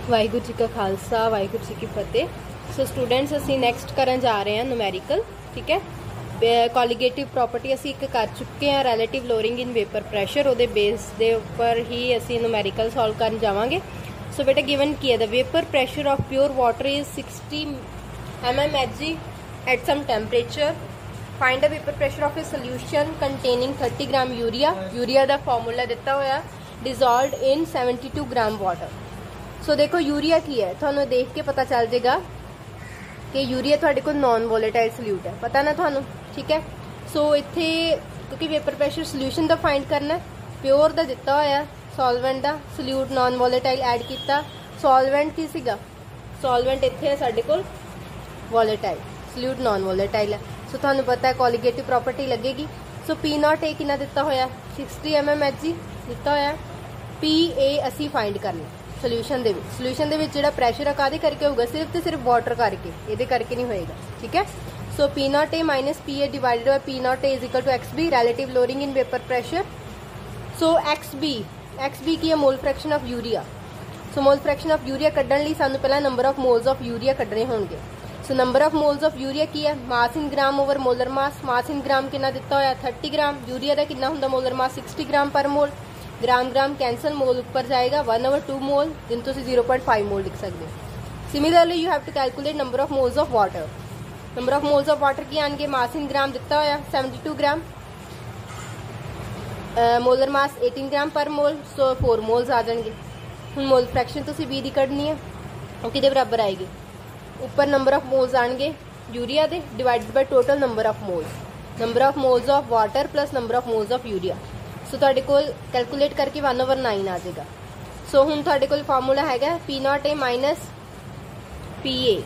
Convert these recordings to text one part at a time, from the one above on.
वाहिगुरू जी का खालसा वाहिगुरू जी की फतेह। So students असी नैक्सट करन जा रहे हैं नुमैरिकल। ठीक है, कॉलीगेटिव प्रॉपर्टी असी एक कर चुके हैं, रैलेटिव लोअरिंग इन वेपर प्रैशर। वो बेस के उपर ही असी नुमैरिकल सॉल्व कर जावांगे। सो बेटा गिवन की है the vapour pressure of pure water is 60 mmHg at some temperature. Find the vapour pressure of a solution containing 30 gram urea. Urea का फॉर्मूला दिता होया डिजॉल्व इन 72 ग्राम वाटर। सो देखो यूरिया की है, थोड़ा देख के पता चल जाएगा कि यूरिया थोड़े को नॉन वोलेटाइल सल्यूट है, पता ना थानू। ठीक है, सो इत्थे क्योंकि वेपर प्रैशर सोल्यूशन का फाइंड करना, प्योर का दिता होया सॉल्वेंट का, सल्यूट नॉन वोलेटाइल ऐड किया। सॉल्वेंट की सीगा, सॉल्वेंट इत्थे है साडे कोल वोलेटाइल, सल्यूट नॉन वोलेटाइल है। सो थानू पता है कॉलीगेटिव प्रॉपर्टी लगेगी। सो पी नॉट ए कितना दिता होया 60 mmHg दिता होया। पी ए असी फाइंड करना सोल्यूशन दे विच। सोल्यूशन दे विच जिहड़ा प्रैशर है काहदे करके होगा, सिर्फ तो सिर्फ वाटर करके, ये करके नहीं होएगा। ठीक है, so P not A minus P A divided by p not A is equal to x B, relative lowering in vapour pressure. So x B की है mole fraction of urea. So mole fraction of urea कड्ढण लई सानू पहला number of moles of urea कड्ढने होणगे। So number of moles of urea की है मास in gram over molar mass. Mass in ग्राम कितना दिता होया 30 ग्राम। यूरिया का कितना हुंदा मोलर मास 60 ग्राम पर मोल। ग्राम ग्राम कैंसल, मोल ऊपर जाएगा 1/2 मोल, जिन तुम 0.5 मोल लिख सकते हो। Similarly you have to calculate number of moles of water. Number of moles of water की आएंगे मास इन ग्राम दिता होया 72 ग्राम, मोलर मास 18 ग्राम पर मोल। सो 4 मोल्स आ जाएंगे। हुण मोल फ्रैक्शन तुसीं बी दी कढनी है, वो किहदे बराबर आएगी, ऊपर नंबर ऑफ मोल्स आएंगे यूरिया दे divided by total number of moles. Number of moles of water plus number of moles of urea. So तुहाडे कोल कैलकुलेट करके 1/9 आ जाएगा। सो हुण तुहाडे कोल फार्मूला हैगा P not A minus P A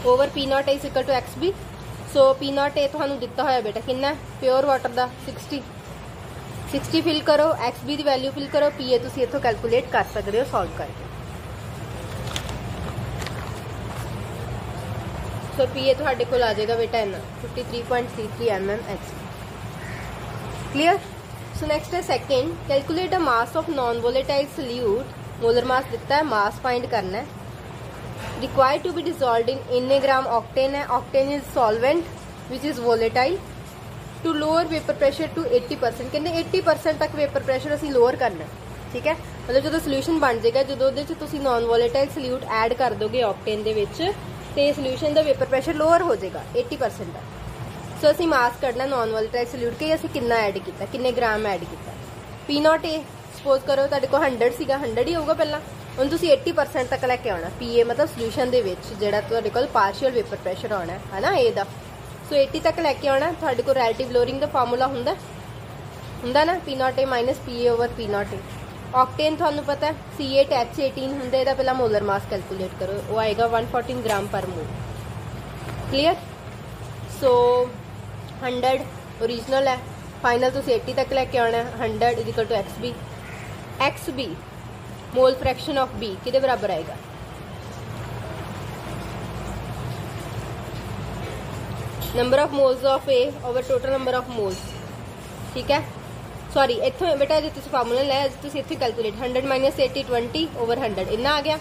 over P not A is equal to x B. So P not A तुहानू दिता होया बेटा कितना प्योर वाटर का 60 फिल करो, एक्स बी की वैल्यू फिल करो, पी ए तुसीं इत्थों कैलकुलेट कर सकते हो सॉल्व करके। सो पी ए तुहाडे कोल आ जाएगा बेटा इन्ना 53.33 mmHg। क्लियर। सो नेक्स्ट है second, calculate the mass of non volatile solute. Molar mass दिता है, मास फाइंड करना है। Required to be dissolved in a gram octane है। Octane is solvent which is volatile. To lower vapour pressure to 80%, कहते 80% तक vapour pressure असी lower करना है। ठीक है, मतलब जो सोल्यूशन बन जाएगा, जो नॉन वोलेटाइल सल्यूट ऐड कर दोगे ऑक्टेन दे विच, ते सोल्यूशन का वेपर प्रैशर लोअर हो जाएगा 80% तक। सो असी मास कढ़ना नॉन वोलेटाइल सल्यूट के असी कितना ऐड किया, किन्ने ग्राम ऐड किया। पी नॉट ए सपोज करो तुहाडे कोल 100 सीगा, 100 ही होगा पहला। हुण तुसीं 80% तक लैके आउणा। पी ए मतलब सोल्यूशन दे विच जिहड़ा तुहाडे कोल पार्शियल वेपर प्रैशर आउणा है ना ए दा। सो 80 तक लैके आउणा। तुहाडे कोल रैलेटिव लोअरिंग दा फार्मूला हुंदा ना P not A minus P A over P not a. Octane तुहानू पता है C8H18 हुंदा, इहदा पहला मोलर मास कैलकुलेट करो, वो आएगा 114 gram per mole. Clear. So 100 original है, फाइनल तुसीं 80 तक लैके आना है। 100 is equal to x B mole fraction of B किहदे बराबर आएगा, number of moles of A over total number of moles. ठीक है, सॉरी इत्थों बेटा जो तुसीं फार्मूला लिया तुसीं इत्थे कैलकुलेट 100 माइनस 80 20 ओवर 100 इन्ना आ गया,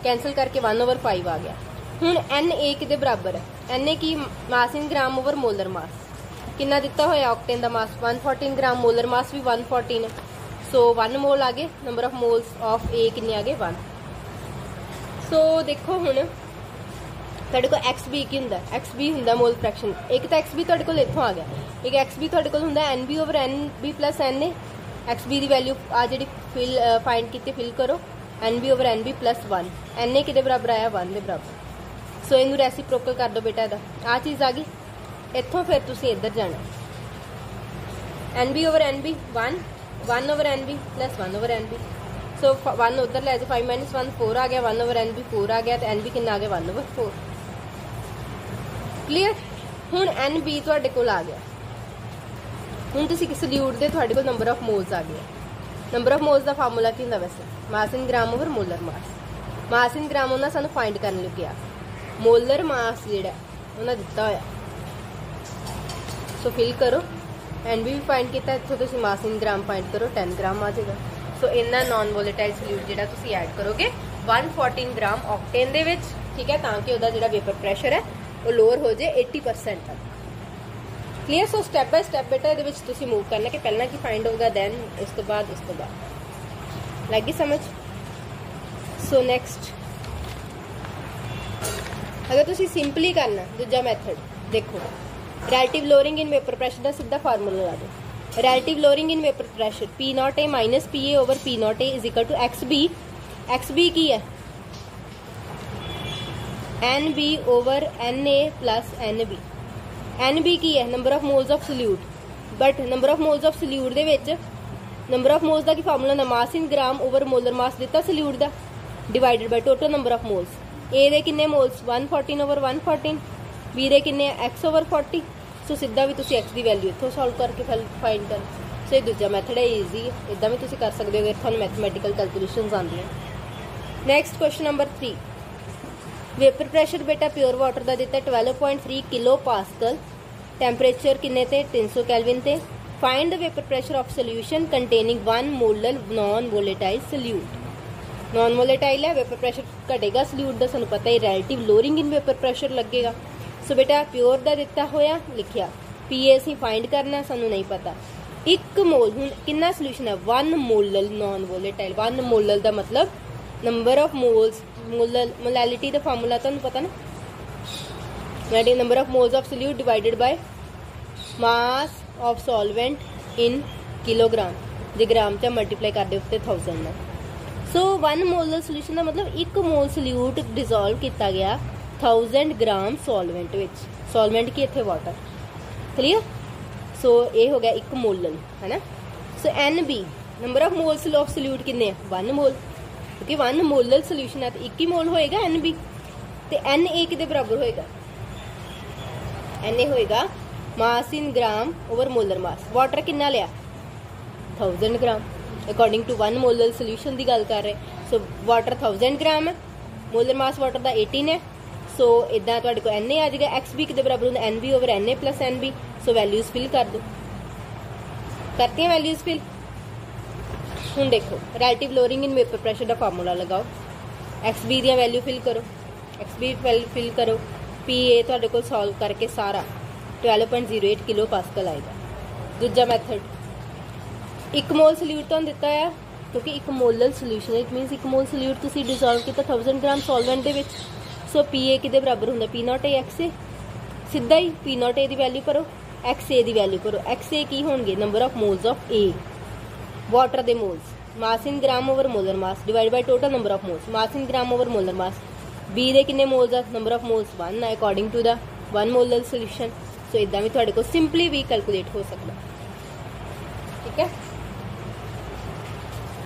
कैंसल करके 1/5 आ गया। हुण एन ए किहदे बराबर है, एन ए की मास इन ग्राम ओवर मोलर मास कितना दिता होया ऑक्टेन का मास 114 ग्राम, मोलर मास भी 114 है। सो 1 मोल आ गए, नंबर ऑफ मोल्स ऑफ ए किन्ने आ गए 1। सो देखो हुण तुहाडे कोल एक्स बी की हुंदा, एक्स बी हुंदा मोल फ्रैक्शन। एक तो एक्स बी तुहाडे कोल इत्थों आ गया, एक एक्स बी तुहाडे कोल हुंदा n B over n B plus n A. X B की वैल्यू आ जिहड़ी फिल फाइंड की फिल करो, n B over n B plus 1। N A किहदे बराबर आया 1 के बराबर। सो इनू रेसिप्रोकल कर दो बेटा, इहदा आ चीज़ आ गई। इत्थों फिर तुसीं इधर जाना, n B over n B 1 over n B plus 1 over n B. So 1 उधर लै जाओ, 5 - 1 4 आ गया, 1 ओवर एन बी 4 आ गया, तो एन बी कितना आ गया 1/4। क्लीयर। हुण एन बी तुहाडे कोल आ गया। हुण तुसीं सल्यूट दे तुहाडे कोल नंबर ऑफ मोल्स आ गए। नंबर ऑफ मोल्स का फार्मूला की हुंदा वैसे, मास in gram over molar mass. Mass in ग्राम उन्होंने सानू फाइंड करने लगे आ, मोलर मास जिहड़ा उन्होंने दिता होया। सो फिल करो, एन बी फाइंड किया, इत्थों तुसीं मास इन ग्राम फाइंड करो, 10 ग्राम आ जाएगा। सो इन्ना नॉन वोलेटाइल सल्यूट जिहड़ा तुसीं ऐड करोगे 114 ग्राम ऑक्टेन दे विच, ठीक है, ताकि उहदा जिहड़ा वेपर प्रेशर है वो लोअर हो जाए 80% तक। क्लीयर। सो स्टैप बाय स्टैप बेटा ये तुसीं मूव करना कि पहला की फाइंड होगा, दैन इस तो बाद लगी समझ। सो नेक्स्ट अगर तुसीं सिंपली करना दूजा मैथड देखो, relative lowering in vapour pressure का सीधा फार्मूला ला दो। Relative lowering in vapour pressure P0A minus PA over P0A is equal to XB। XB की है NB over NA plus NB। NB की है number of moles of solute, but number of moles of solute दे which number of moles का की formula ना मास in gram over molar mass दिता solute का divided by total number of moles. ए दे किन्ने मोल्स 114 ओवर 114, बी दे किन्ने x ओवर 40। सो सीधा भी तुसी x की वैल्यू इत्थों सॉल्व करके फाइंड कर। सो ये दूजा मैथड है, ईजी है, इदा भी तुसी कर सकते हो अगर थानू मैथमेटिकल कैलकुलेशंस आंदी हैं। Next question number 3, vapour pressure बेटा प्योर वाटर का दिता 12.3 किलो पास्कल, टैंपरेचर किन्ने थे 300 कैलविन थे। Find the vapour pressure of solution containing 1 molar non volatile solute. Non volatile है, वेपर प्रेशर घटेगा सल्यूट का, सानू पता ही relative lowering in vapour pressure लगेगा। सो बेटा प्योर का दिता होया लिखिया, PA असीं फाइंड करना, सानू नहीं पता। 1 मोल हुण कितना सोल्यूशन है 1 मोलर नॉन वोलेटाइल। 1 मोलर का मतलब नंबर ऑफ मोल्स, मोलैलिटी का फार्मूला तुहानू पता ना, number of moles of solute divided by mass of solvent in kilogram, जे ग्राम च मल्टीप्लाई कर दे उत्ते 1000 ना। सो 1 मोलर सोल्यूशन का मतलब 1 मोल सल्यूट डिजोल्व किया गया 1000 ग्राम सॉल्वेंट विच। सॉल्वेंट की इत्थे वाटर। क्लीयर। सो ये हो गया 1 मोलर, है ना। सो NB number of moles of salute किन्ने 1 मोल, क्योंकि 1 मोलर सोल्यूशन है तो 1 ही मोल होएगा NB। तो NA किदे बराबर होएगा, NA होएगा मास in gram over molar mass. Water कितना लिया 1000 ग्राम, अकॉर्डिंग टू 1 मोलर सोल्यूशन की गल कर रहे। सो वाटर 1000 ग्राम है, मोलर मास वाटर का 18 है। सो इदा तुहाडे कोल NA आ जाएगा। XB किदे बराबर होंदा NB over NA plus NB। So values fill कर दो, करती हैं वैल्यूज फिल। हुण देखो relative lowering in vapour pressure का फार्मूला लगाओ, XB दी वैल्यू फिल करो, XB वैल्यू फिल करो, PA तुहाडे कोल सॉल्व करके सारा 12.08 किलो पास्कल आएगा। दूजा मैथड 1 मोल सल्यूट तुहानू दिता है, क्योंकि 1 molar solution it means 1 mole solute तुसीं डिजोल्व किया 1000 ग्राम सॉल्वेंट दे विच। सो PA किदे बराबर होंदा P0A XA। सीधा ही P0A की वैल्यू करो, XA की वैल्यू करो। XA की होंगे number of moles of A, water दे moles, mass in gram over molar mass divide by total number of moles, mass in gram over molar mass. B दे किन्ने moles आ number of moles 1 है according to the 1 molar solution. So इदा भी तुहाडे कोल simply भी calculate हो सकता। ठीक है,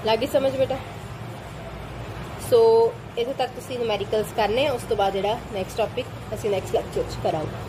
लगी समझ बेटा। सो इत्थे तक तुसीं न्यूमेरिकल्स करने, उस तो बाद जिहड़ा नैक्सट टॉपिक असीं नैक्सट लैक्चर च करांगे।